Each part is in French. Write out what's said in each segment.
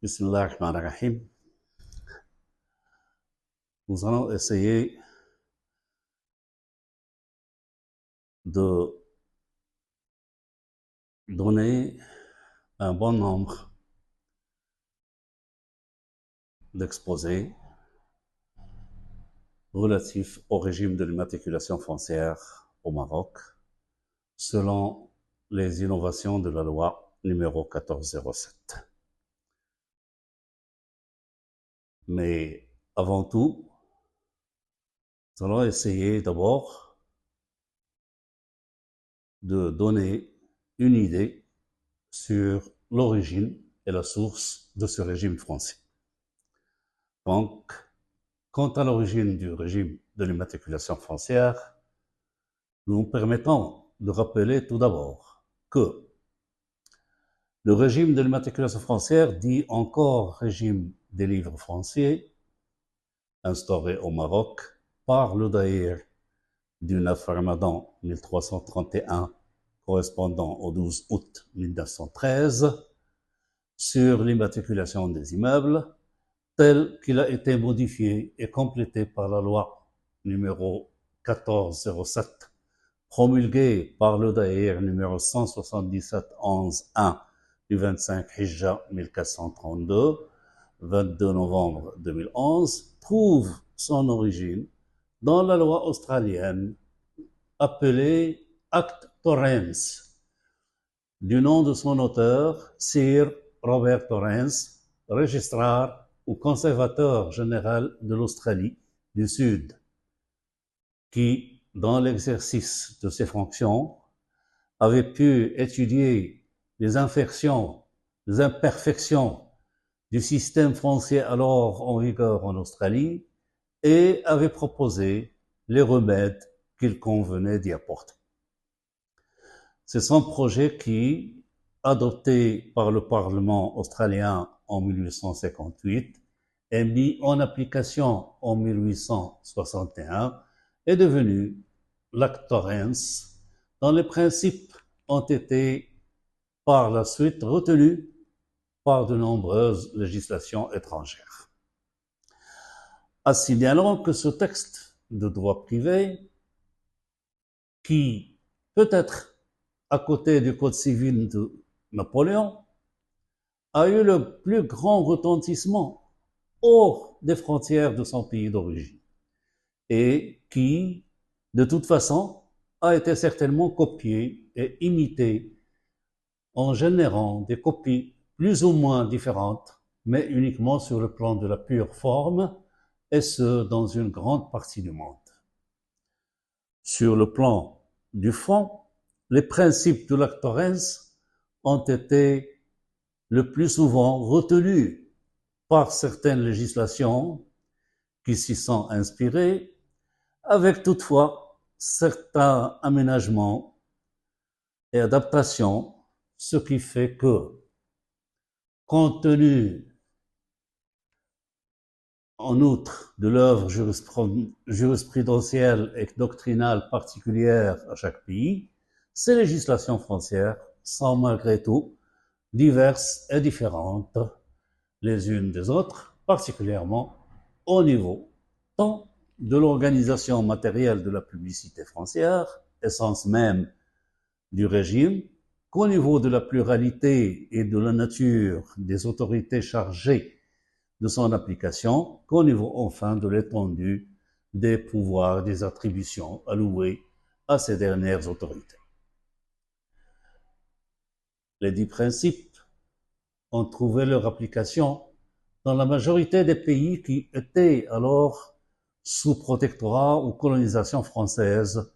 Bismillah ar-Rahman ar-Rahim. Nous allons essayer de donner un bon nombre d'exposés relatifs au régime de l'immatriculation foncière au Maroc, selon les innovations de la loi numéro 1407. Mais avant tout, nous allons essayer d'abord de donner une idée sur l'origine et la source de ce régime français. Donc, quant à l'origine du régime de l'immatriculation foncière, nous permettons de rappeler tout d'abord que le régime de l'immatriculation foncière, dit encore régime des livres fonciers, instauré au Maroc par le Daïr du 9 Ramadan 1331, correspondant au 12 août 1913, sur l'immatriculation des immeubles, tel qu'il a été modifié et complété par la loi numéro 1407, promulguée par le Daïr numéro 177-11-1 du 25 Hijja 1432, 22 novembre 2011, trouve son origine dans la loi australienne appelée Acte Torrens, du nom de son auteur, Sir Robert Torrens, registrar ou conservateur général de l'Australie du Sud, qui, dans l'exercice de ses fonctions, avait pu étudier les imperfections du système foncier alors en vigueur en Australie et avait proposé les remèdes qu'il convenait d'y apporter. C'est son projet qui, adopté par le Parlement australien en 1858 et mis en application en 1861, est devenu l'Acte Torrens, dont les principes ont été par la suite retenus par de nombreuses législations étrangères. Signalons que ce texte de droit privé, qui peut être à côté du Code civil de Napoléon, a eu le plus grand retentissement hors des frontières de son pays d'origine et qui, de toute façon, a été certainement copié et imité en générant des copies plus ou moins différentes, mais uniquement sur le plan de la pure forme, et ce, dans une grande partie du monde. Sur le plan du fond, les principes de l'Acte Torrens ont été le plus souvent retenus par certaines législations qui s'y sont inspirées, avec toutefois certains aménagements et adaptations, ce qui fait que, compte tenu en outre de l'œuvre jurisprudentielle et doctrinale particulière à chaque pays, ces législations foncières sont malgré tout diverses et différentes les unes des autres, particulièrement au niveau tant de l'organisation matérielle de la publicité foncière, essence même du régime, qu'au niveau de la pluralité et de la nature des autorités chargées de son application, qu'au niveau enfin de l'étendue des pouvoirs, des attributions allouées à ces dernières autorités. Les 10 principes ont trouvé leur application dans la majorité des pays qui étaient alors sous protectorat ou colonisation française,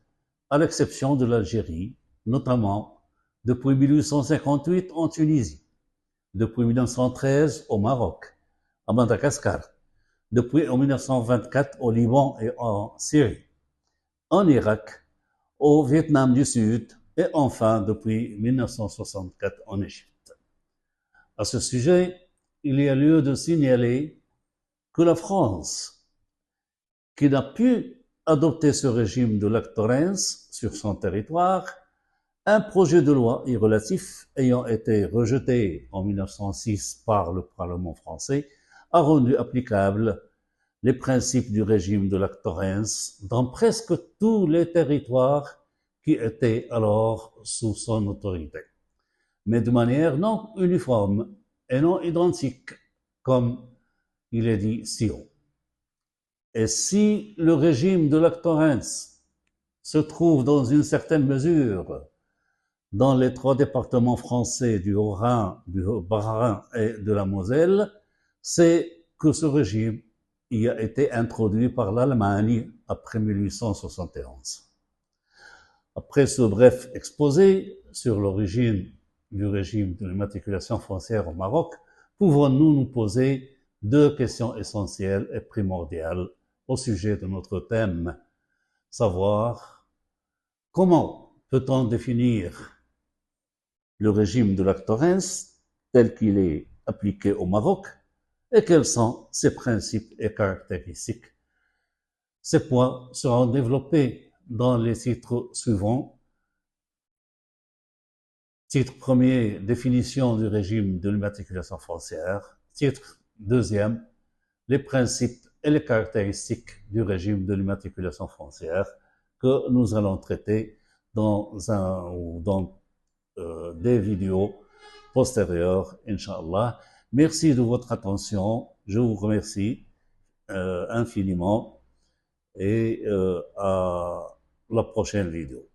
à l'exception de l'Algérie, notamment depuis 1858 en Tunisie, depuis 1913 au Maroc, à Madagascar, depuis 1924 au Liban et en Syrie, en Irak, au Vietnam du Sud et enfin depuis 1964 en Égypte. À ce sujet, il y a lieu de signaler que la France, qui n'a pu adopter ce régime de l'Acte Torrens sur son territoire, Un projet de loi y relatif ayant été rejeté en 1906 par le Parlement français a rendu applicables les principes du régime de Lactorens dans presque tous les territoires qui étaient alors sous son autorité, mais de manière non uniforme et non identique, comme il est dit si haut. Et si le régime de Lactorens se trouve dans une certaine mesure dans les trois départements français du Haut-Rhin, du Haut-Bas-Rhin et de la Moselle, c'est que ce régime y a été introduit par l'Allemagne après 1871. Après ce bref exposé sur l'origine du régime de l'immatriculation foncière au Maroc, pouvons-nous nous poser deux questions essentielles et primordiales au sujet de notre thème, savoir comment peut-on définir le régime de Lactorens tel qu'il est appliqué au Maroc et quels sont ses principes et caractéristiques. Ces points seront développés dans les titres suivants. Titre premier, définition du régime de l'immatriculation foncière. Titre deuxième, les principes et les caractéristiques du régime de l'immatriculation foncière que nous allons traiter dans des vidéos postérieures, Inch'Allah. Merci de votre attention. Je vous remercie infiniment et à la prochaine vidéo.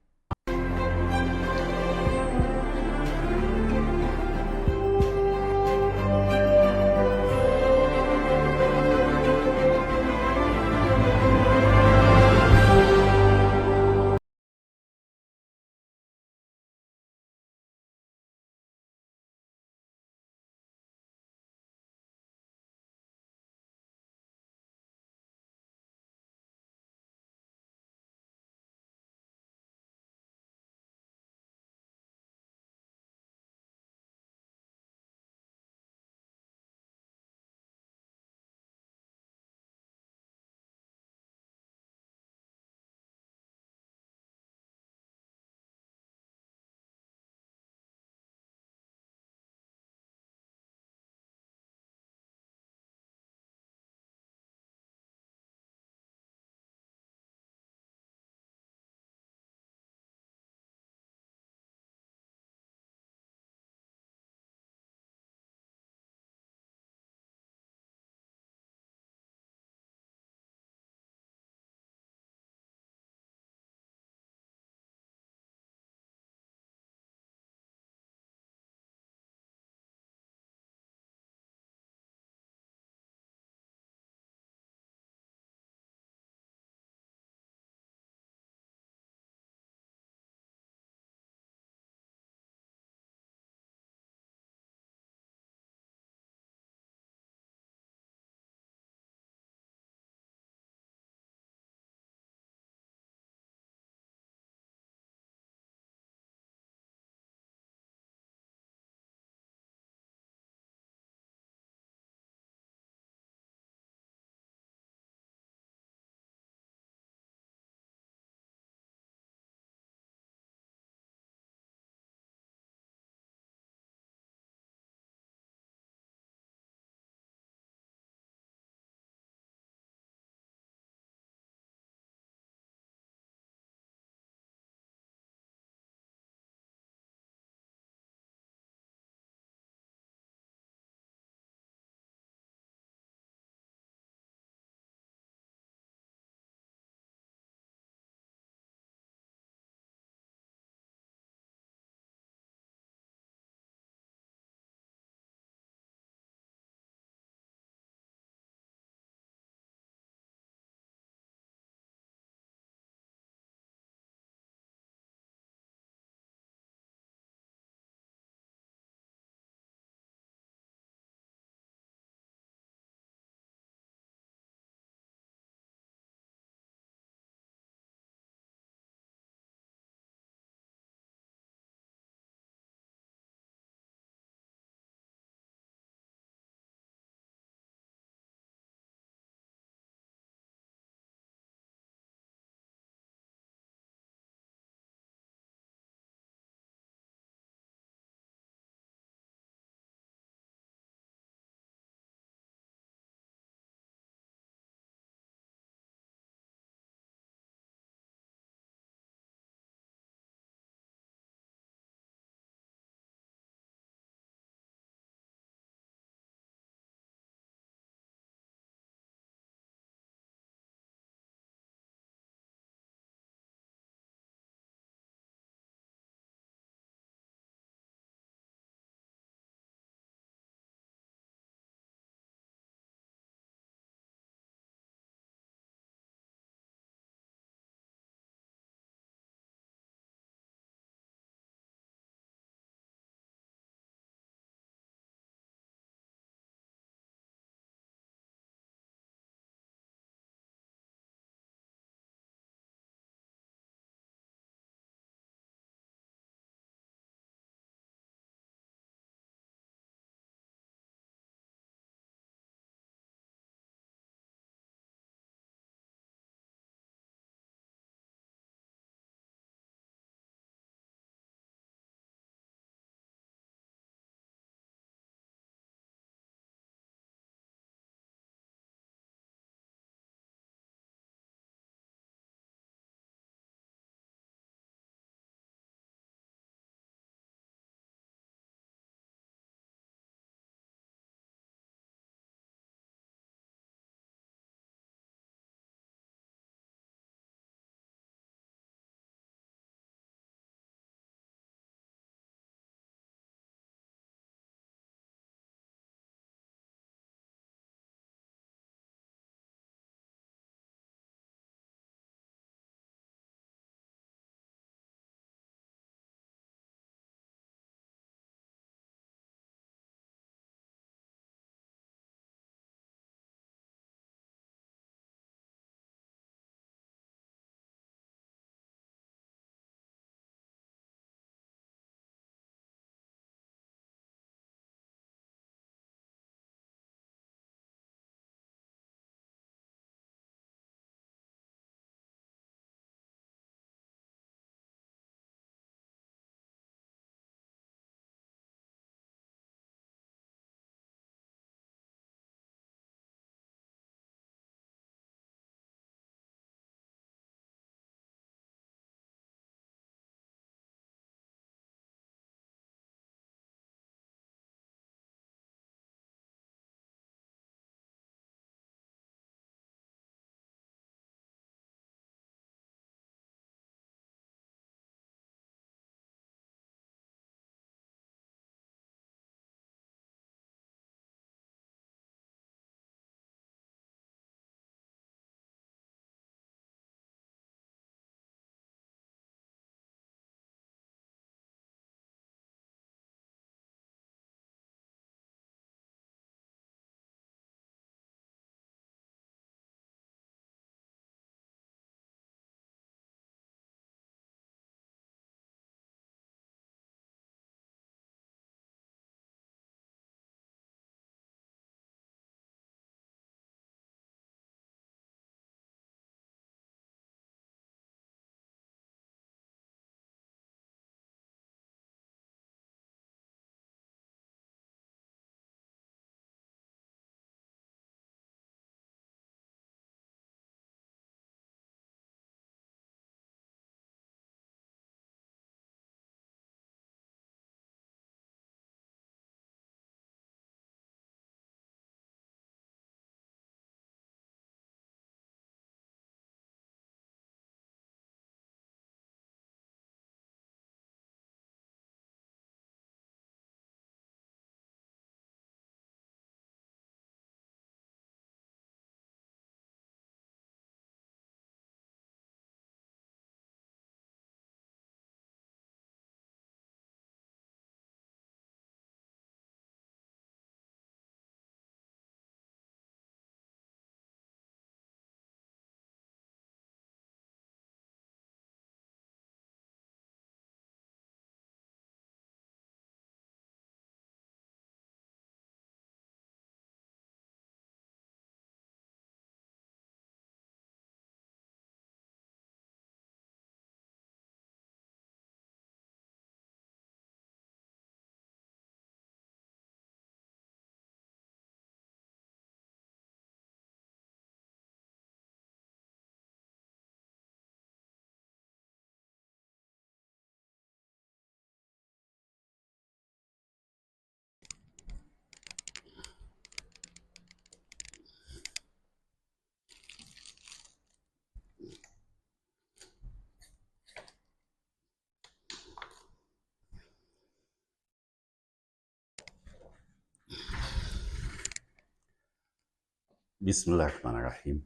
Bismillah ar-Rahman ar-Rahim.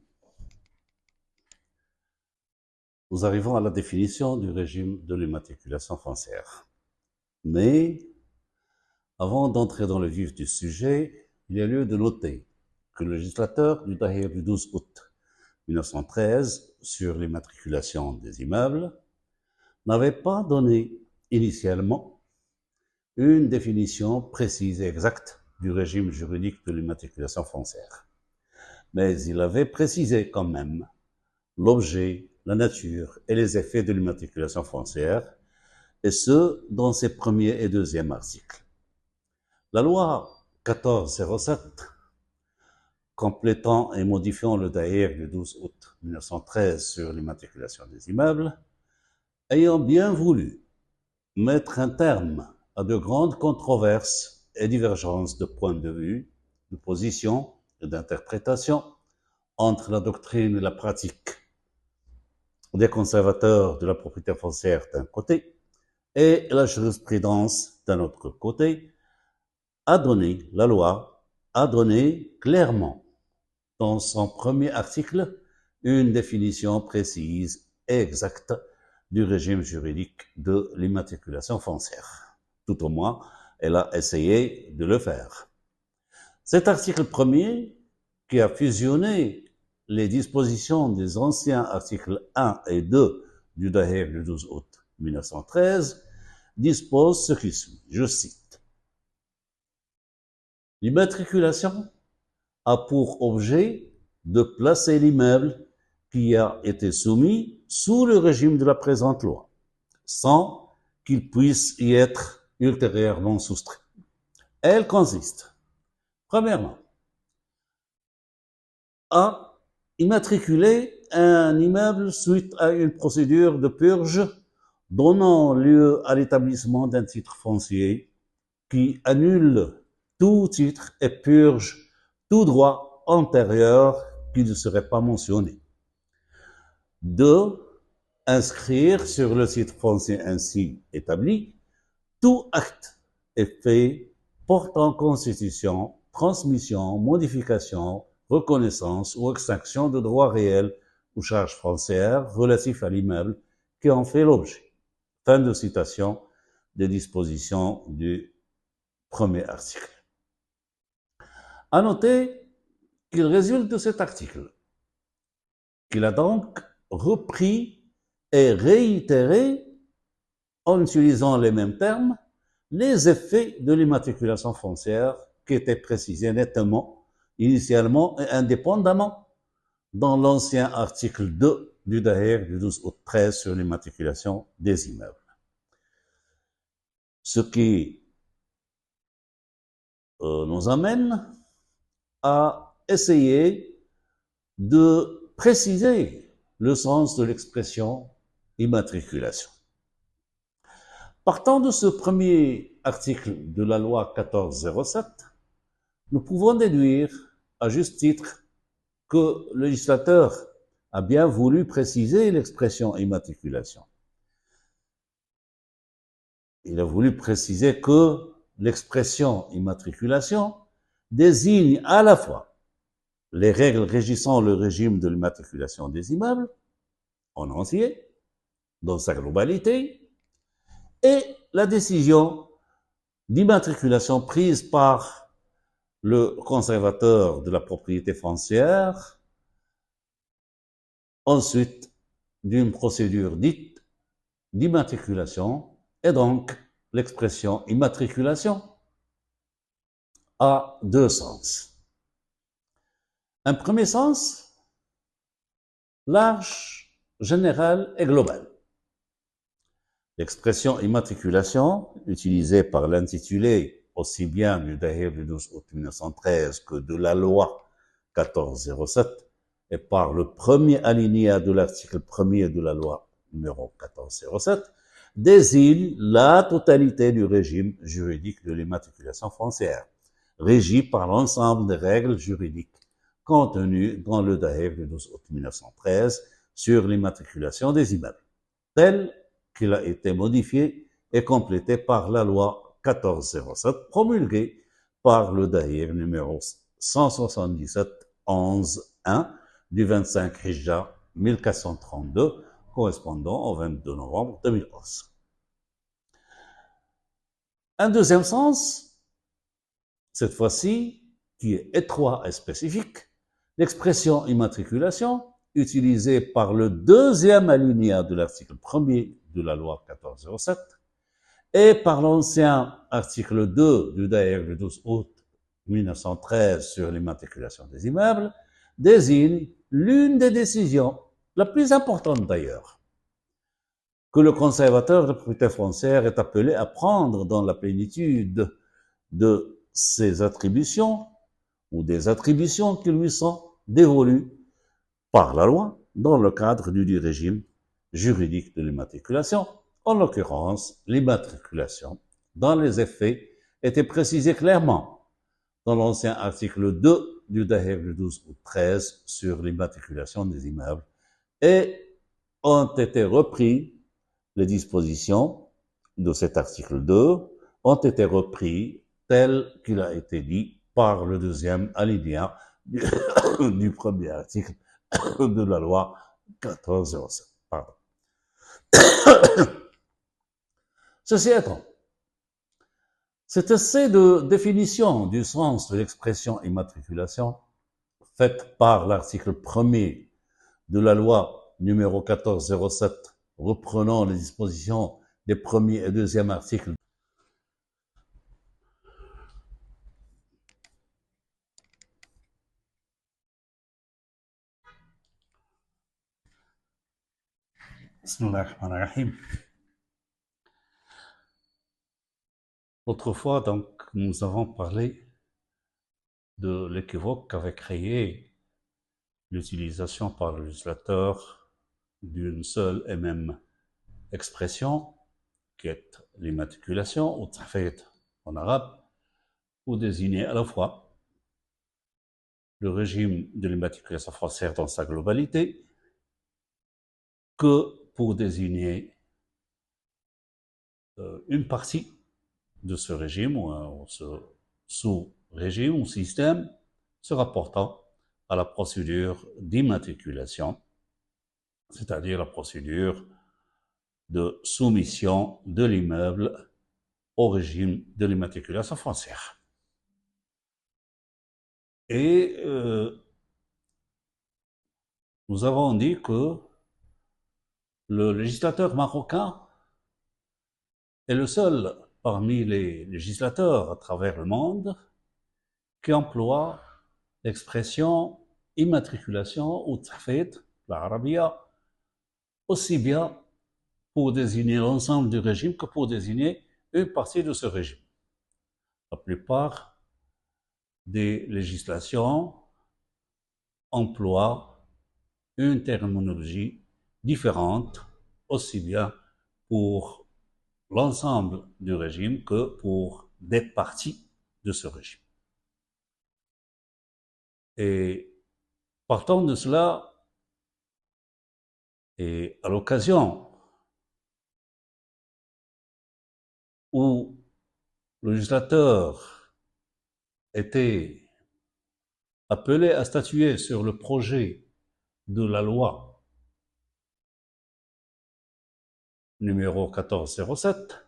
Nous arrivons à la définition du régime de l'immatriculation foncière. Mais, avant d'entrer dans le vif du sujet, il y a lieu de noter que le législateur du Dahir du 12 août 1913 sur l'immatriculation des immeubles n'avait pas donné initialement une définition précise et exacte du régime juridique de l'immatriculation foncière. Mais il avait précisé quand même l'objet, la nature et les effets de l'immatriculation foncière, et ce, dans ses premiers et deuxièmes articles. La loi 1407, complétant et modifiant le Dahir du 12 août 1913 sur l'immatriculation des immeubles, ayant bien voulu mettre un terme à de grandes controverses et divergences de points de vue, de position et d'interprétation entre la doctrine et la pratique des conservateurs de la propriété foncière d'un côté et la jurisprudence d'un autre côté, la loi a donné clairement dans son premier article une définition précise et exacte du régime juridique de l'immatriculation foncière. Tout au moins, elle a essayé de le faire. Cet article premier, qui a fusionné les dispositions des anciens articles 1 et 2 du Dahir du 12 août 1913, dispose ce qui suit, je cite. L'immatriculation a pour objet de placer l'immeuble qui a été soumis sous le régime de la présente loi, sans qu'il puisse y être ultérieurement soustrait. Elle consiste, premièrement, à immatriculer un immeuble suite à une procédure de purge donnant lieu à l'établissement d'un titre foncier qui annule tout titre et purge tout droit antérieur qui ne serait pas mentionné. 2. Inscrire sur le titre foncier ainsi établi tout acte et fait portant constitution, transmission, modification, reconnaissance ou extinction de droits réels ou charges foncières relatifs à l'immeuble qui en fait l'objet. Fin de citation des dispositions du premier article. À noter qu'il résulte de cet article qu'il a donc repris et réitéré, en utilisant les mêmes termes, les effets de l'immatriculation foncière qui étaient précisés nettement, initialement et indépendamment dans l'ancien article 2 du Dahir du 12 août 13 sur l'immatriculation des immeubles. Ce qui nous amène à essayer de préciser le sens de l'expression immatriculation. Partant de ce premier article de la loi 1407, nous pouvons déduire, à juste titre, que le législateur a bien voulu préciser l'expression immatriculation. Il a voulu préciser que l'expression immatriculation désigne à la fois les règles régissant le régime de l'immatriculation des immeubles en entier, dans sa globalité, et la décision d'immatriculation prise par le conservateur de la propriété foncière, ensuite d'une procédure dite d'immatriculation, et donc l'expression immatriculation a deux sens. Un premier sens, large, général et global. L'expression immatriculation, utilisée par l'intitulé aussi bien du Dahir du 12 août 1913 que de la loi 1407 et par le premier alinéa de l'article 1er de la loi numéro 1407, désigne la totalité du régime juridique de l'immatriculation foncière, régi par l'ensemble des règles juridiques contenues dans le Dahir du 12 août 1913 sur l'immatriculation des immeubles, tel qu'il a été modifié et complété par la loi 1407 promulguée par le Dahir numéro 177 11-1 du 25 Hijja 1432, correspondant au 22 novembre 2011. Un deuxième sens, cette fois-ci, qui est étroit et spécifique, l'expression immatriculation, utilisée par le deuxième alinéa de l'article 1er de la loi 1407 et par l'ancien article 2 du Daïr du 12 août 1913 sur l'immatriculation des immeubles, désigne l'une des décisions, la plus importante d'ailleurs, que le conservateur de propriété foncière est appelé à prendre dans la plénitude de ses attributions ou des attributions qui lui sont dévolues par la loi dans le cadre du régime juridique de l'immatriculation. En l'occurrence, l'immatriculation, dans les effets, était précisée clairement dans l'ancien article 2 du Daïr du 12 août 13 sur l'immatriculation des immeubles et ont été repris, les dispositions de cet article 2 ont été repris tel qu'il a été dit par le deuxième alinéa du premier article de la loi 1407. Pardon. Ceci étant, cet essai de définition du sens de l'expression immatriculation faite par l'article 1er de la loi numéro 1407 reprenant les dispositions des premiers et deuxième articles Bismillahirrahmanirrahim. Autrefois, donc, nous avons parlé de l'équivoque qu'avait créé l'utilisation par le législateur d'une seule et même expression, qui est l'immatriculation, ou tahfid en arabe, pour désigner à la fois le régime de l'immatriculation foncière dans sa globalité, que pour désigner une partie de ce régime ou ce sous-régime ou système se rapportant à la procédure d'immatriculation, c'est-à-dire la procédure de soumission de l'immeuble au régime de l'immatriculation foncière. Et nous avons dit que le législateur marocain est le seul parmi les législateurs à travers le monde qui emploie l'expression immatriculation ou tahfid, l'arabia, aussi bien pour désigner l'ensemble du régime que pour désigner une partie de ce régime. La plupart des législations emploient une terminologie différente, aussi bien pour l'ensemble du régime que pour des parties de ce régime. Et partant de cela, et à l'occasion où le législateur était appelé à statuer sur le projet de la loi numéro 1407,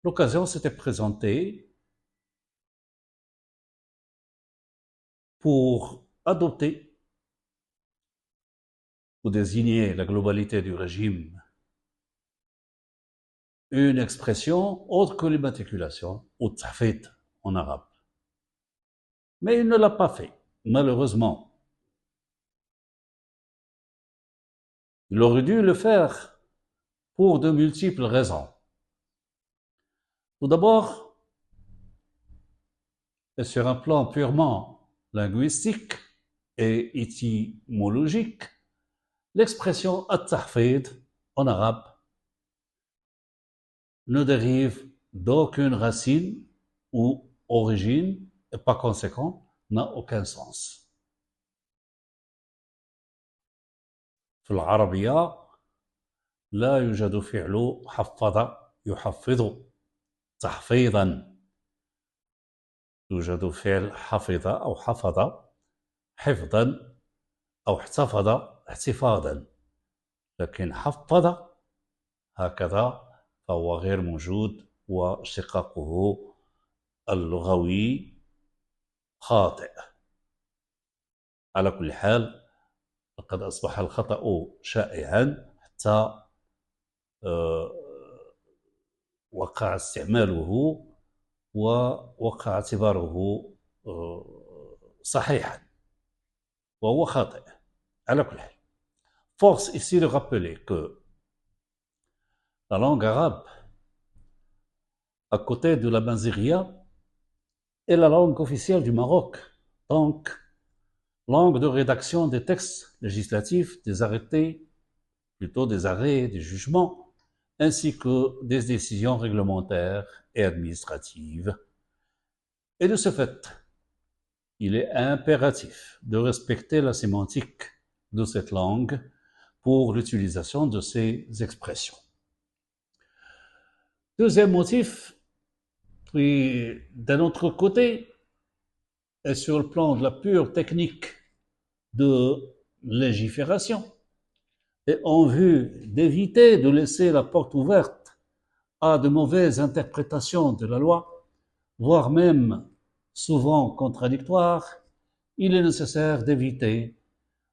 l'occasion s'était présentée pour adopter ou désigner la globalité du régime une expression autre que l'immatriculation, ou tahfid en arabe. Mais il ne l'a pas fait, malheureusement. Il aurait dû le faire pour de multiples raisons. Tout d'abord, et sur un plan purement linguistique et étymologique, l'expression at-tahfid en arabe ne dérive d'aucune racine ou origine et par conséquent n'a aucun sens. في العربية لا يوجد فعل حفظ يحفظ تحفيظا. يوجد فعل حفظ أو حفظ حفظا أو احتفظ احتفاظا، لكن حفظ هكذا فهو غير موجود واشتقاقه اللغوي خاطئ. على كل حال لقد أصبح الخطأ شائعا حتى وقع استعماله ووقع اعتباره صحيحا وهو خاطئ. على كل حال force ici de rappeler que la langue arabe, à côté de la Maziria, est la langue officielle du Maroc, donc langue de rédaction des textes législatifs, des arrêtés, plutôt des arrêts, des jugements, ainsi que des décisions réglementaires et administratives. Et de ce fait, il est impératif de respecter la sémantique de cette langue pour l'utilisation de ces expressions. Deuxième motif, puis d'un autre côté, et sur le plan de la pure technique de légifération, et en vue d'éviter de laisser la porte ouverte à de mauvaises interprétations de la loi, voire même souvent contradictoires, il est nécessaire d'éviter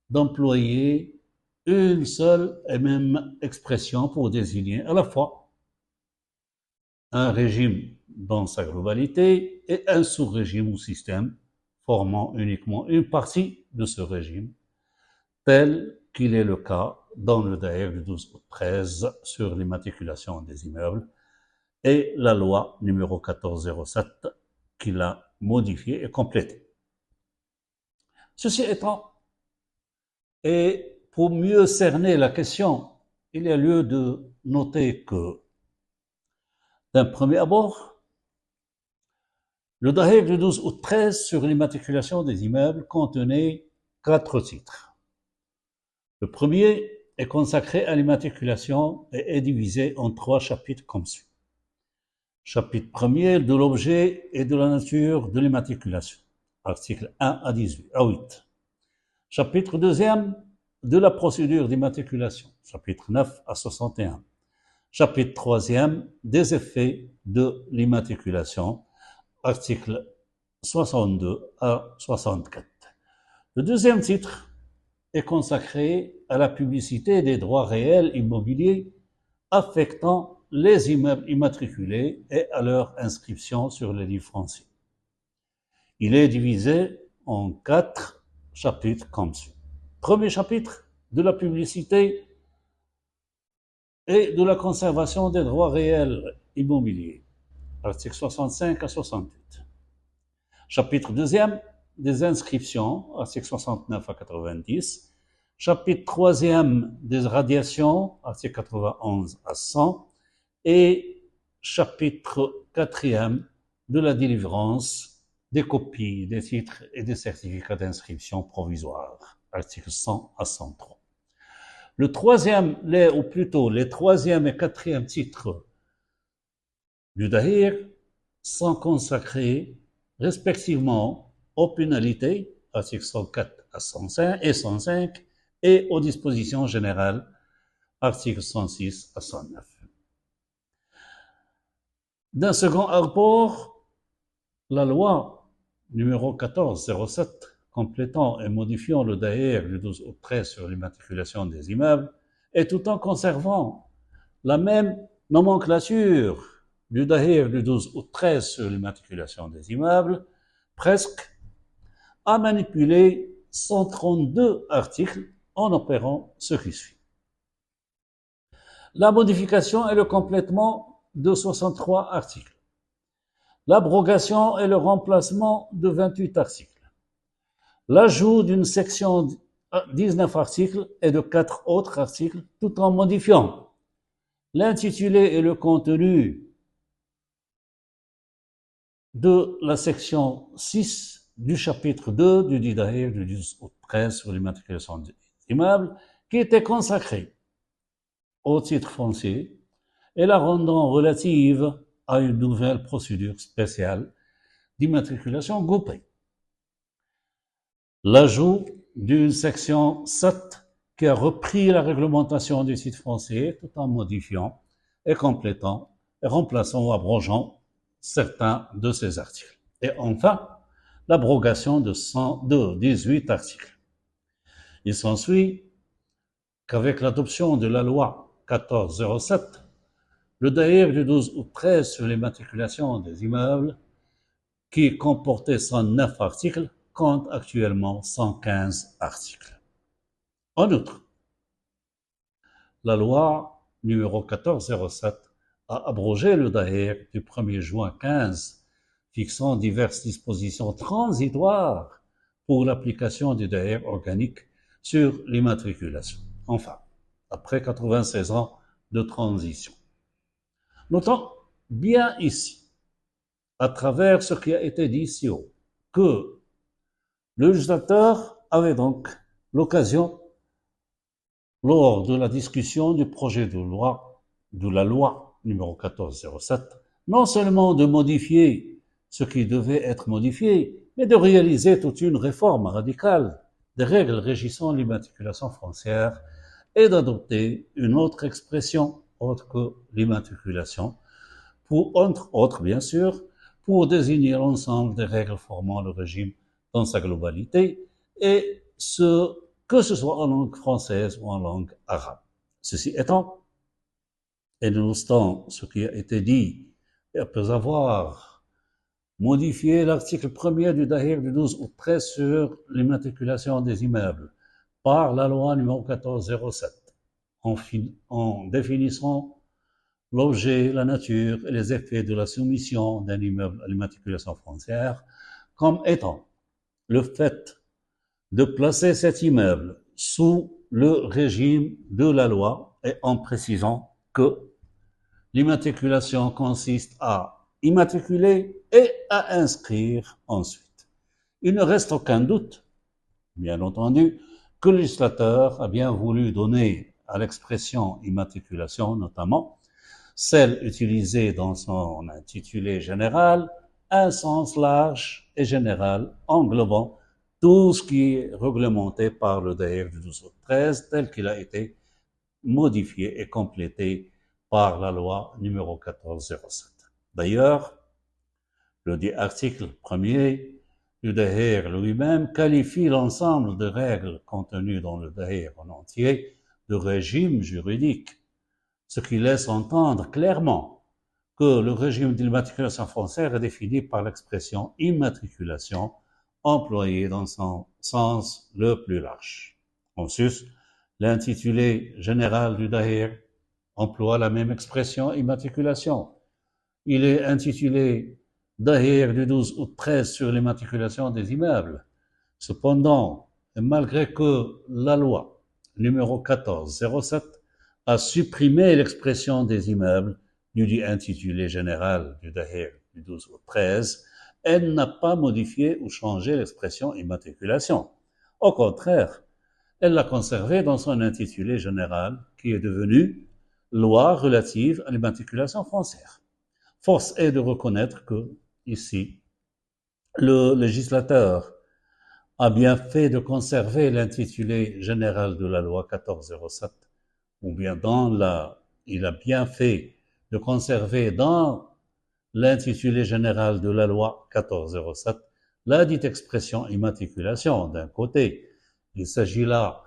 d'employer une seule et même expression pour désigner à la fois un régime dans sa globalité et un sous-régime ou système formant uniquement une partie de ce régime, tel qu'il est le cas dans le Daïr du 12 août 13 sur l'immatriculation des immeubles et la loi numéro 1407 qui l'a modifié et complété. Ceci étant, et pour mieux cerner la question, il y a lieu de noter que, d'un premier abord, le Daïr du 12 août 13 sur l'immatriculation des immeubles contenait 4 titres. Le premier est consacré à l'immatriculation et est divisé en 3 chapitres comme suit. Chapitre 1er de l'objet et de la nature de l'immatriculation, articles 1 à 8. Chapitre 2e de la procédure d'immatriculation, chapitre 9 à 61. Chapitre 3e des effets de l'immatriculation, articles 62 à 64. Le deuxième titre est consacré à la publicité des droits réels immobiliers affectant les immeubles immatriculés et à leur inscription sur les livres fonciers. Il est divisé en 4 chapitres comme suit. Premier chapitre, de la publicité et de la conservation des droits réels immobiliers, articles 65 à 68. Chapitre 2e, des inscriptions, articles 69 à 90. Chapitre 3e, des radiations, articles 91 à 100. Et chapitre 4e, de la délivrance des copies des titres et des certificats d'inscription provisoires, articles 100 à 103. Le troisième, ou plutôt les 3e et 4e titres du Daïr sont consacrés respectivement aux pénalités, articles 104 à 105 et 105, et aux dispositions générales, articles 106 à 109. D'un second rapport, la loi numéro 1407 complétant et modifiant le Daïr du 12 août 13 sur l'immatriculation des immeubles, et tout en conservant la même nomenclature du Daïr du 12 août 13 sur l'immatriculation des immeubles, presque, a manipulé 132 articles en opérant ce qui suit. La modification et le complétement de 63 articles. L'abrogation et le remplacement de 28 articles. L'ajout d'une section 19 articles et de 4 autres articles, tout en modifiant l'intitulé et le contenu de la section 6 du chapitre 2 du dit Daïr du 12 août 13 sur l'immatriculation des immeubles, qui était consacré au titre foncier et la rendant relative à une nouvelle procédure spéciale d'immatriculation groupée. L'ajout d'une section 7 qui a repris la réglementation du titre foncier tout en modifiant et complétant et remplaçant ou abrogeant certains de ces articles. Et enfin, l'abrogation de 18 articles. Il s'ensuit qu'avec l'adoption de la loi 1407, le Daïr du 12 août 13 sur l'immatriculation des immeubles, qui comportait 109 articles, compte actuellement 115 articles. En outre, la loi numéro 1407 a abrogé le Daïr du 1er juin 15, fixant diverses dispositions transitoires pour l'application du Daïr organique sur l'immatriculation. Enfin, après 96 ans de transition. Notons bien ici, à travers ce qui a été dit ici haut, que le législateur avait donc l'occasion, lors de la discussion du projet de la loi numéro 1407, non seulement de modifier ce qui devait être modifié, mais de réaliser toute une réforme radicale des règles régissant l'immatriculation foncière et d'adopter une autre expression autre que l'immatriculation, pour, entre autres bien sûr, pour désigner l'ensemble des règles formant le régime dans sa globalité, et que ce soit en langue française ou en langue arabe. Ceci étant, et nonobstant ce qui a été dit, et après avoir modifié l'article 1er du Daïr du 12 août 13 sur l'immatriculation des immeubles par la loi numéro 1407, en définissant l'objet, la nature et les effets de la soumission d'un immeuble à l'immatriculation foncière comme étant le fait de placer cet immeuble sous le régime de la loi et en précisant que l'immatriculation consiste à immatriculer et à inscrire ensuite. Il ne reste aucun doute, bien entendu, que le législateur a bien voulu donner à l'expression immatriculation, notamment celle utilisée dans son intitulé général, un sens large et général englobant tout ce qui est réglementé par le Daïr du 12 août 13 tel qu'il a été modifié et complété par la loi numéro 1407. D'ailleurs, le dit article 1er du Daïr lui-même qualifie l'ensemble des règles contenues dans le Daïr en entier de régime juridique, ce qui laisse entendre clairement que le régime d'immatriculation foncière est défini par l'expression immatriculation employée dans son sens le plus large. En sus, l'intitulé général du Daïr emploie la même expression immatriculation. Il est intitulé Daïr du 12 août 13 sur l'immatriculation des immeubles. Cependant, malgré que la loi numéro 1407 a supprimé l'expression des immeubles du dit intitulé général du Daïr du 12 août 13, elle n'a pas modifié ou changé l'expression immatriculation. Au contraire, elle l'a conservée dans son intitulé général qui est devenu loi relative à l'immatriculation foncière. Force est de reconnaître que, ici, le législateur a bien fait de conserver l'intitulé général de la loi 1407, ou bien il a bien fait de conserver dans l'intitulé général de la loi 1407 la dite expression immatriculation. D'un côté, il s'agit là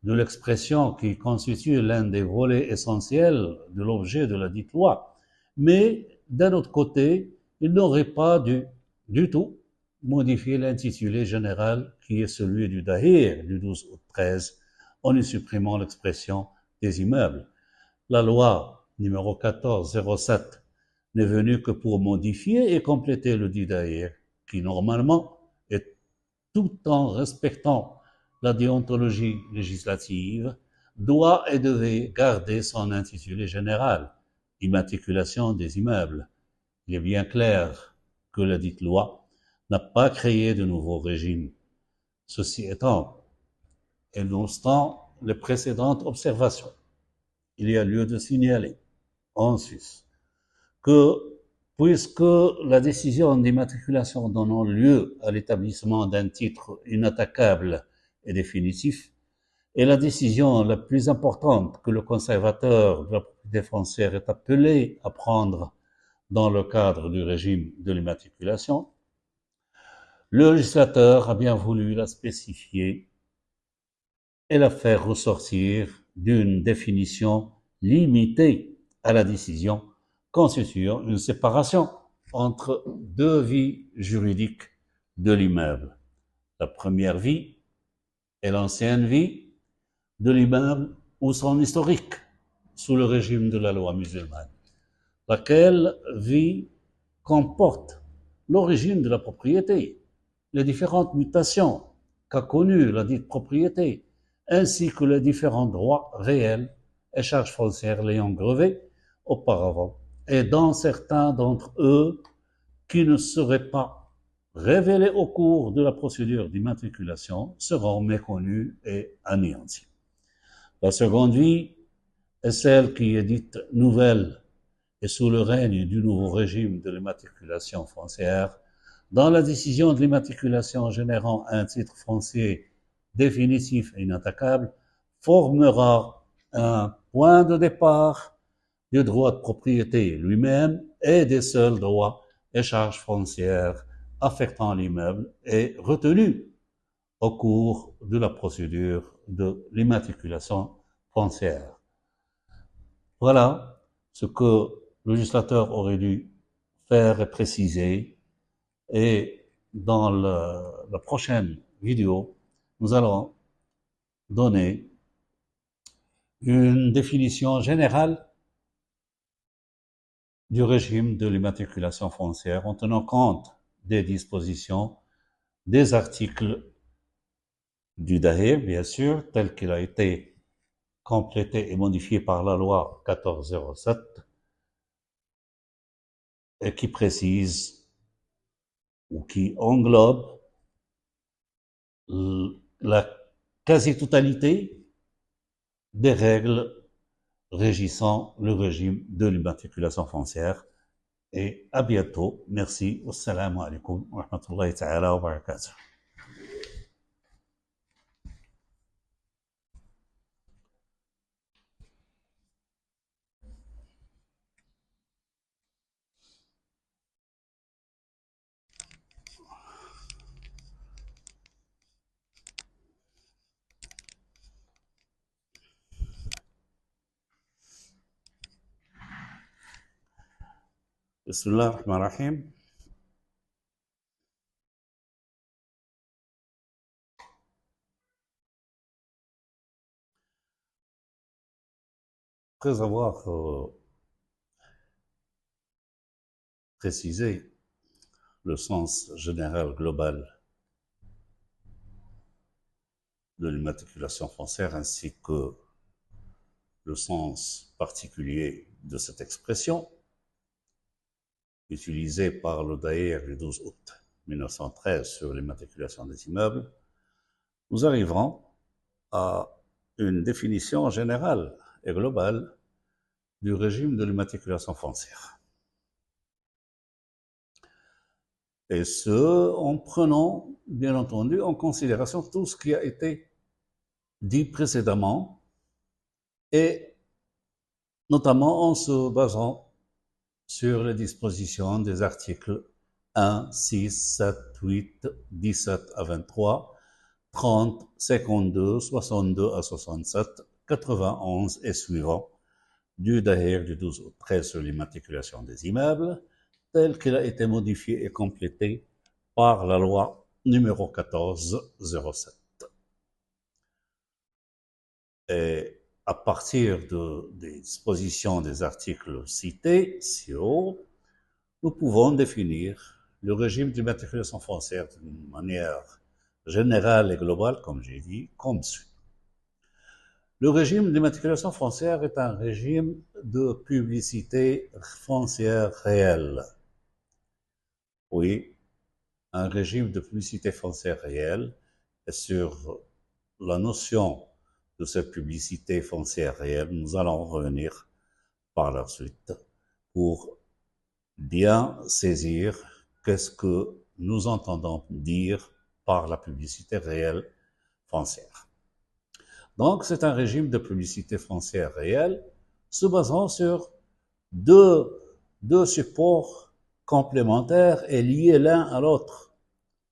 de l'expression qui constitue l'un des volets essentiels de l'objet de la dite loi, mais d'un autre côté, il n'aurait pas dû du tout modifier l'intitulé général qui est celui du Daïr du 12 août 13 en y supprimant l'expression des immeubles. La loi numéro 1407 n'est venue que pour modifier et compléter le dit Daïr, qui normalement, et tout en respectant la déontologie législative, doit et devait garder son intitulé général, immatriculation des immeubles. Il est bien clair que la dite loi n'a pas créé de nouveau régime. Ceci étant, et nonobstant les précédentes observations, il y a lieu de signaler en Suisse que puisque la décision d'immatriculation donnant lieu à l'établissement d'un titre inattaquable et définitif est la décision la plus importante que le conservateur de la propriété foncière est appelé à prendre dans le cadre du régime de l'immatriculation, le législateur a bien voulu la spécifier et la faire ressortir d'une définition limitée à la décision constituant une séparation entre deux vies juridiques de l'immeuble. La première vie est l'ancienne vie de l'immeuble ou son historique sous le régime de la loi musulmane, laquelle vie comporte l'origine de la propriété, les différentes mutations qu'a connues la dite propriété, ainsi que les différents droits réels et charges foncières l'ayant grevé auparavant, et dans certains d'entre eux qui ne seraient pas révélés au cours de la procédure d'immatriculation seront méconnus et anéantis. La seconde vie est celle qui est dite nouvelle et sous le règne du nouveau régime de l'immatriculation foncière, dans la décision de l'immatriculation générant un titre foncier définitif et inattaquable, formera un point de départ du droit de propriété lui-même et des seuls droits et charges foncières affectant l'immeuble et retenus au cours de la procédure de l'immatriculation foncière. Voilà ce que le législateur aurait dû faire et préciser. Et dans la prochaine vidéo, nous allons donner une définition générale du régime de l'immatriculation foncière en tenant compte des dispositions des articles du DAHER, bien sûr, tel qu'il a été complété et modifié par la loi 1407 et qui précise ou qui englobe la quasi-totalité des règles régissant le régime de l'immatriculation foncière. Et à bientôt. Merci. Wassalamu alaikum wa rahmatullahi ta'ala wa barakatuh. Bismillah ar-Rahman ar-Rahim. Après avoir précisé le sens général global de l'immatriculation foncière ainsi que le sens particulier de cette expression, utilisée par le DAER du 12 août 1913 sur l'immatriculation des immeubles, nous arriverons à une définition générale et globale du régime de l'immatriculation foncière. Et ce, en prenant, bien entendu, en considération tout ce qui a été dit précédemment et notamment en se basant sur les dispositions des articles 1, 6, 7, 8, 17 à 23, 30, 52, 62 à 67, 91 et suivants du DAER du 12 août 13 sur l'immatriculation des immeubles, tel qu'il a été modifié et complété par la loi numéro 1407. Et à partir des dispositions des articles cités ci-haut, nous pouvons définir le régime d'immatriculation foncière d'une manière générale et globale, comme j'ai dit, comme suit. Le régime d'immatriculation foncière est un régime de publicité foncière réelle. Oui, un régime de publicité foncière réelle, et sur la notion de cette publicité foncière réelle, nous allons revenir par la suite pour bien saisir qu'est-ce que nous entendons dire par la publicité réelle foncière. Donc, c'est un régime de publicité foncière réelle se basant sur deux supports complémentaires et liés l'un à l'autre,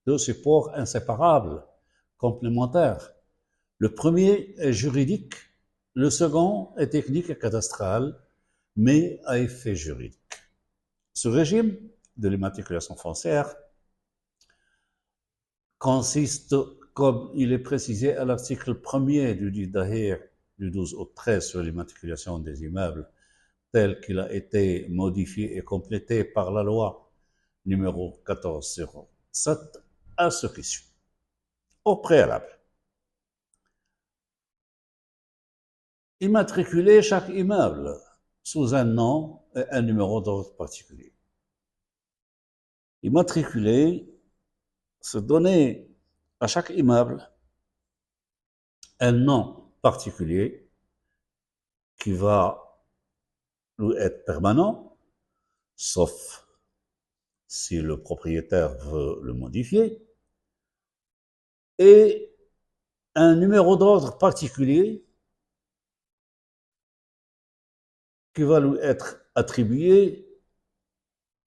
deux supports inséparables, complémentaires. Le premier est juridique, le second est technique et cadastral, mais à effet juridique. Ce régime de l'immatriculation foncière consiste, comme il est précisé à l'article 1er du dit d'Ahir du 12 au 13 sur l'immatriculation des immeubles, tel qu'il a été modifié et complété par la loi numéro 1407, à ce qui suit. Au préalable, immatriculer chaque immeuble sous un nom et un numéro d'ordre particulier. Immatriculer, c'est donner à chaque immeuble un nom particulier qui va lui être permanent, sauf si le propriétaire veut le modifier, et un numéro d'ordre particulier qui va lui être attribué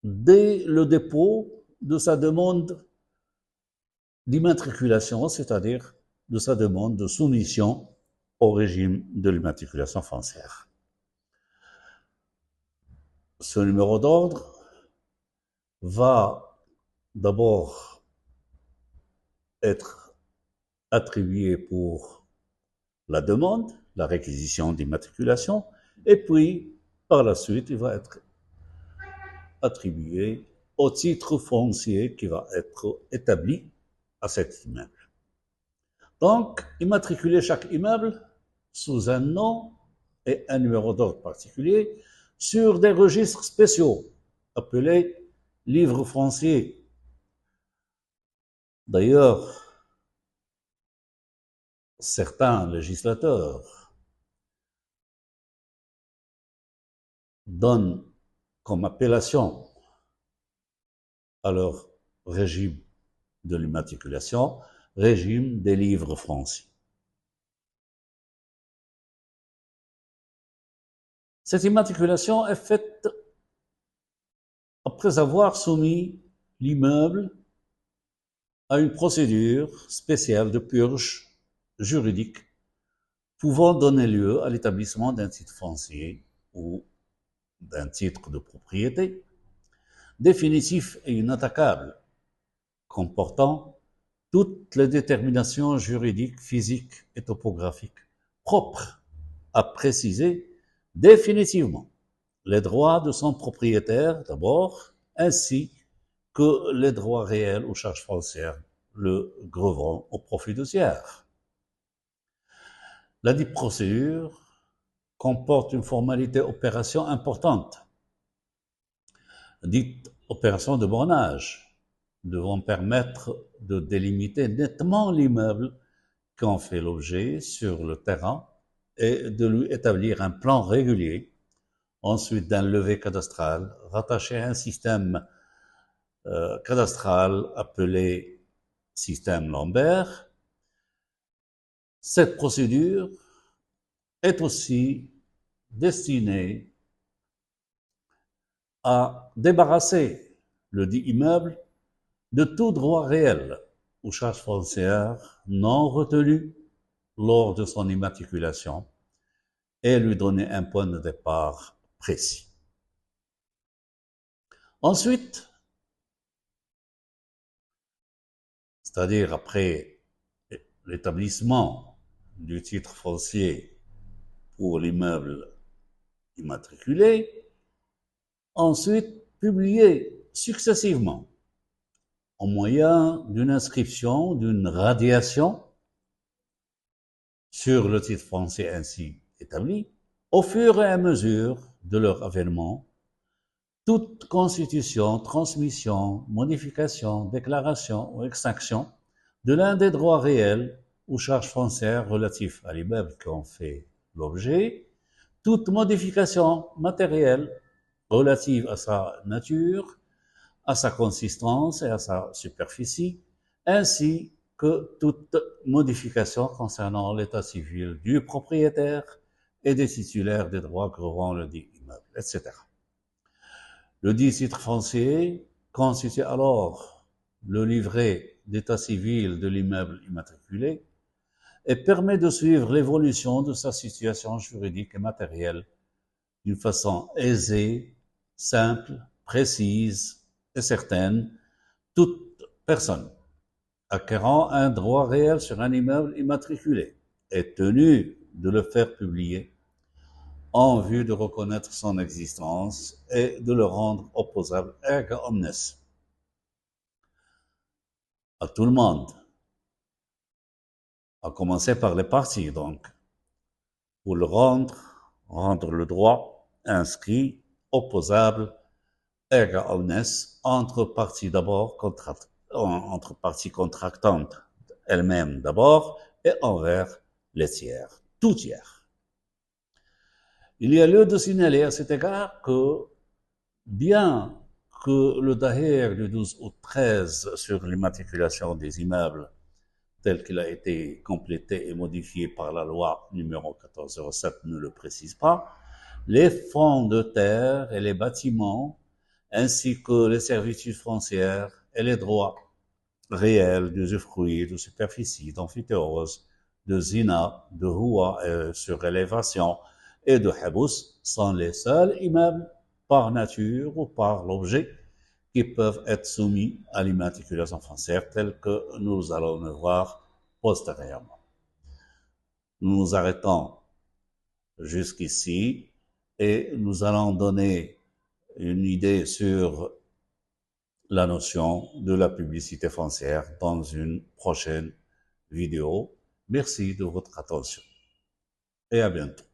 dès le dépôt de sa demande d'immatriculation, c'est-à-dire de sa demande de soumission au régime de l'immatriculation foncière. Ce numéro d'ordre va d'abord être attribué pour la demande, la réquisition d'immatriculation, et puis par la suite, il va être attribué au titre foncier qui va être établi à cet immeuble. Donc, immatriculer chaque immeuble sous un nom et un numéro d'ordre particulier sur des registres spéciaux appelés livres fonciers. D'ailleurs, certains législateurs donnent comme appellation à leur régime de l'immatriculation, régime des livres fonciers. Cette immatriculation est faite après avoir soumis l'immeuble à une procédure spéciale de purge juridique pouvant donner lieu à l'établissement d'un titre foncier ou d'un titre de propriété définitif et inattaquable, comportant toutes les déterminations juridiques, physiques et topographiques propres à préciser définitivement les droits de son propriétaire d'abord, ainsi que les droits réels aux charges foncières le grevant au profit de tiers. La dite procédure comporte une formalité opération importante, dite opération de bornage, devant permettre de délimiter nettement l'immeuble qu'en fait l'objet sur le terrain et de lui établir un plan régulier, ensuite d'un levé cadastral rattaché à un système cadastral appelé système Lambert. Cette procédure est aussi destinée à débarrasser le dit immeuble de tout droit réel aux charges foncières non retenues lors de son immatriculation et lui donner un point de départ précis. Ensuite, c'est-à-dire après l'établissement du titre foncier pour l'immeuble immatriculé, ensuite publié successivement au moyen d'une inscription, d'une radiation sur le titre foncier ainsi établi, au fur et à mesure de leur avènement, toute constitution, transmission, modification, déclaration ou extinction de l'un des droits réels ou charges foncières relatifs à l'immeuble qui en fait l'objet, toute modification matérielle relatives à sa nature, à sa consistance et à sa superficie, ainsi que toute modification concernant l'état civil du propriétaire et des titulaires des droits grevant le dit immeuble, etc. Le dit titre foncier constitue alors le livret d'état civil de l'immeuble immatriculé et permet de suivre l'évolution de sa situation juridique et matérielle d'une façon aisée, simple, précise et certaine. Toute personne acquérant un droit réel sur un immeuble immatriculé est tenue de le faire publier en vue de reconnaître son existence et de le rendre opposable erga omnes à tout le monde, à commencer par les parties, donc, pour le rendre le droit inscrit, opposable, erga omnes, entre parties d'abord, entre parties contractantes elles-mêmes d'abord, et envers les tiers, tout tiers. Il y a lieu de signaler à cet égard que, bien que le Daher du 12 août 13 sur l'immatriculation des immeubles tel qu'il a été complété et modifié par la loi numéro 1407 ne le précise pas, les fonds de terre et les bâtiments, ainsi que les servitudes foncières et les droits réels d'usufruit, de superficie, d'amphithéose, de zina, de houa sur élévation et de habous sont les seuls immeubles par nature ou par l'objet qui peuvent être soumis à l'immatriculation foncière telle que nous allons le voir postérieurement. Nous nous arrêtons jusqu'ici et nous allons donner une idée sur la notion de la publicité foncière dans une prochaine vidéo. Merci de votre attention et à bientôt.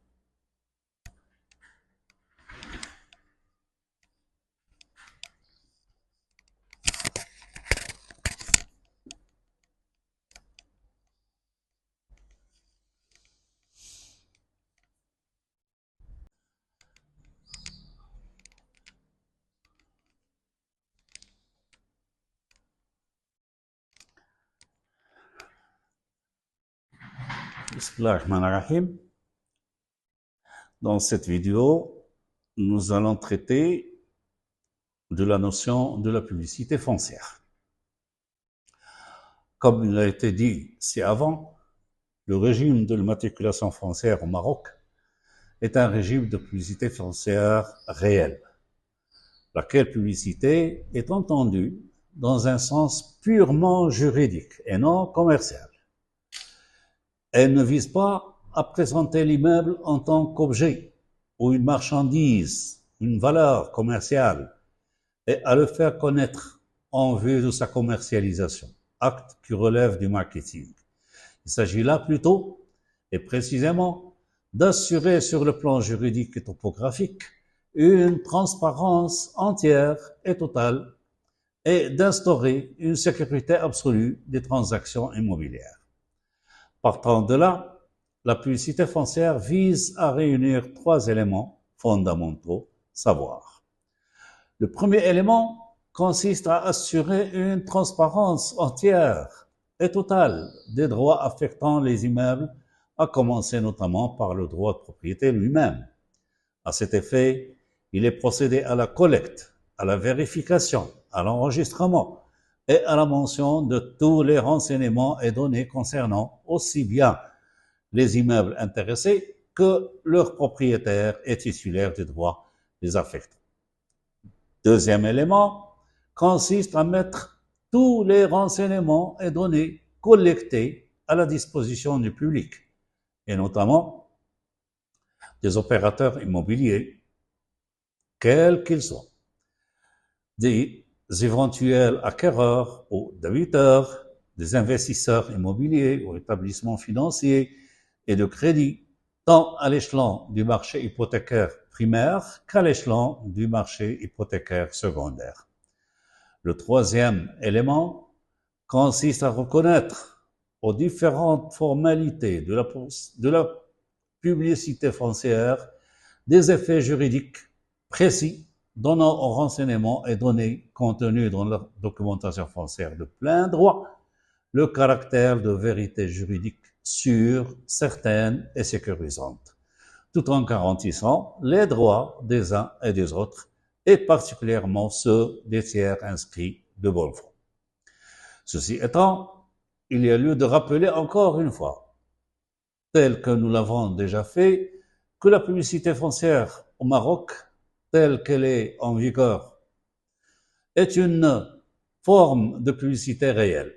Bismillahirrahmanirrahim. Dans cette vidéo, nous allons traiter de la notion de la publicité foncière. Comme il a été dit ci-avant, le régime de l'immatriculation foncière au Maroc est un régime de publicité foncière réelle, laquelle publicité est entendue dans un sens purement juridique et non commercial. Elle ne vise pas à présenter l'immeuble en tant qu'objet ou une marchandise, une valeur commerciale, et à le faire connaître en vue de sa commercialisation, acte qui relève du marketing. Il s'agit là plutôt, et précisément, d'assurer sur le plan juridique et topographique une transparence entière et totale et d'instaurer une sécurité absolue des transactions immobilières. Partant de là, la publicité foncière vise à réunir 3 éléments fondamentaux, savoir. Le premier élément consiste à assurer une transparence entière et totale des droits affectant les immeubles, à commencer notamment par le droit de propriété lui-même. À cet effet, il est procédé à la collecte, à la vérification, à l'enregistrement et à la mention de tous les renseignements et données concernant aussi bien les immeubles intéressés que leurs propriétaires et titulaires des droits les affectant. Deuxième élément consiste à mettre tous les renseignements et données collectés à la disposition du public, et notamment des opérateurs immobiliers, quels qu'ils soient, des éventuels acquéreurs ou débiteurs, des investisseurs immobiliers ou établissements financiers et de crédit, tant à l'échelon du marché hypothécaire primaire qu'à l'échelon du marché hypothécaire secondaire. Le troisième élément consiste à reconnaître aux différentes formalités de la publicité foncière des effets juridiques précis donnant aux renseignements et données contenus dans la documentation foncière de plein droit le caractère de vérité juridique sûre, certaine et sécurisante, tout en garantissant les droits des uns et des autres, et particulièrement ceux des tiers inscrits de bonne foi. Ceci étant, il y a lieu de rappeler encore une fois, tel que nous l'avons déjà fait, que la publicité foncière au Maroc, telle qu'elle est en vigueur, est une forme de publicité réelle.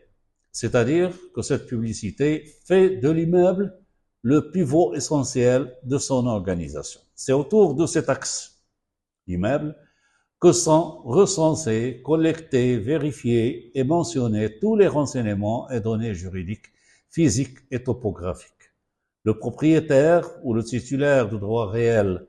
C'est-à-dire que cette publicité fait de l'immeuble le pivot essentiel de son organisation. C'est autour de cet axe, l'immeuble, que sont recensés, collectés, vérifiés et mentionnés tous les renseignements et données juridiques, physiques et topographiques. Le propriétaire ou le titulaire du droit réel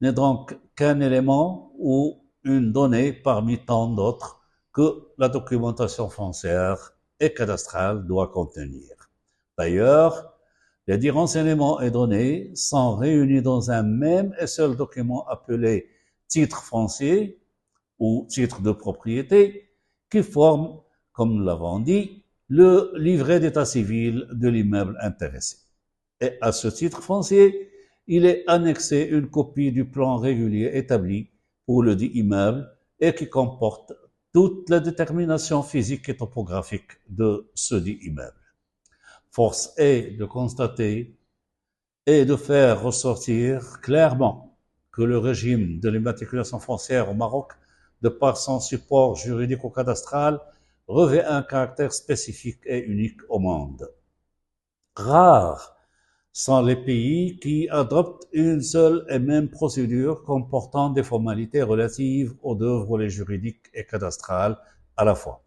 n'est donc qu'un élément ou une donnée parmi tant d'autres que la documentation foncière et cadastrale doit contenir. D'ailleurs, les dix renseignements et données sont réunis dans un même et seul document appelé titre foncier ou titre de propriété qui forme, comme nous l'avons dit, le livret d'état civil de l'immeuble intéressé. Et à ce titre foncier, il est annexé une copie du plan régulier établi pour le dit immeuble et qui comporte toute la détermination physique et topographique de ce dit immeuble. Force est de constater et de faire ressortir clairement que le régime de l'immatriculation foncière au Maroc, de par son support juridico-cadastral, revêt un caractère spécifique et unique au monde. Rares sont les pays qui adoptent une seule et même procédure comportant des formalités relatives aux deux volets juridiques et cadastrales à la fois.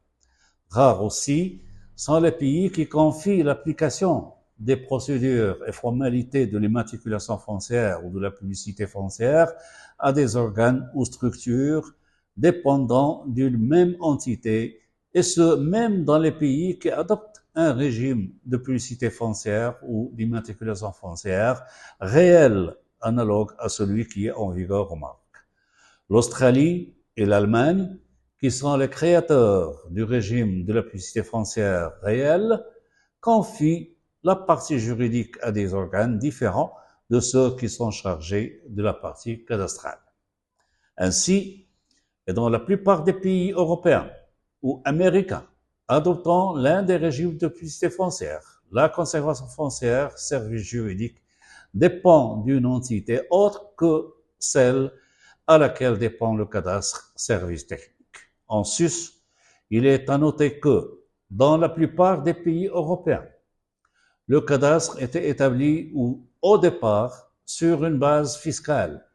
Rares aussi sont les pays qui confient l'application des procédures et formalités de l'immatriculation foncière ou de la publicité foncière à des organes ou structures dépendant d'une même entité, et ce même dans les pays qui adoptent un régime de publicité foncière ou d'immatriculation foncière réel, analogue à celui qui est en vigueur au Maroc. L'Australie et l'Allemagne, qui sont les créateurs du régime de la publicité foncière réelle, confient la partie juridique à des organes différents de ceux qui sont chargés de la partie cadastrale. Ainsi, et dans la plupart des pays européens ou américains adoptant l'un des régimes de publicité foncière, la conservation foncière, service juridique, dépend d'une entité autre que celle à laquelle dépend le cadastre, service technique. En sus, il est à noter que, dans la plupart des pays européens, le cadastre était établi au départ sur une base fiscale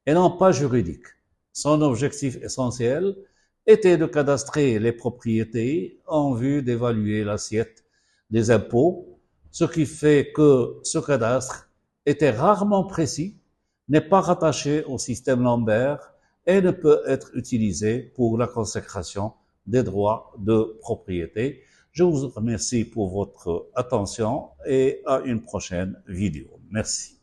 et non pas juridique. Son objectif essentiel était de cadastrer les propriétés en vue d'évaluer l'assiette des impôts, ce qui fait que ce cadastre était rarement précis, n'est pas rattaché au système Lambert et ne peut être utilisé pour la consécration des droits de propriété. Je vous remercie pour votre attention et à une prochaine vidéo. Merci.